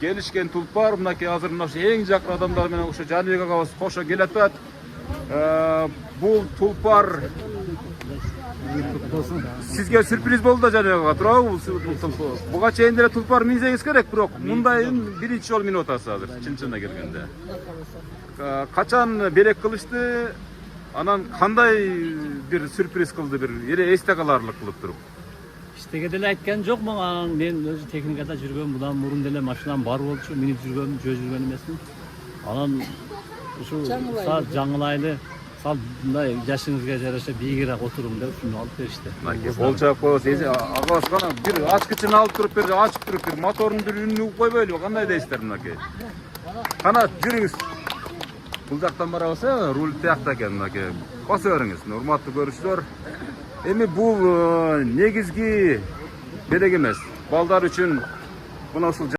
келишкен тулпар мынакей азыр мына эң жакын адамдар менен ошо Жаныбек агабыз кошо келатат. Бул тулпар сизге сюрприз болду да Жаныбек ага, туурабы? Буга чейин деле тулпар минсеңиз керек, бирок мындайын биринчи жолу минип атасыз азыр, чын-чынына келгенде. Качан белек кылышты, анан кандай бир сюрприз кылды, бир эре эсте каларлык кылып туруп? Иштеге деле айткан жокмун, анан мен өзү техникада жүргөм, мындан мурун деле машинам бар болчу, минип жүргөм, жөө жүргөн эмесмин. Анан ушу жаңылайлы, сал мындай жашыңызга жараша бийигирээк отурум деп ушуну алып беришти. Болчак коебуз, агабыз кана бир ачкычын алып туруп берди, ачып туруп бир мотордун бир үнүн угуп койбойлубу, кандай дейсиздер мынакей? Кана жүрүңүз. Бул жактан барабыз, руль тиякта экен мынакей. Басып бериңиз, урматтуу көрүүчүлөр. Эми бул негизги белек эмес. Балдар үчүн мына ушул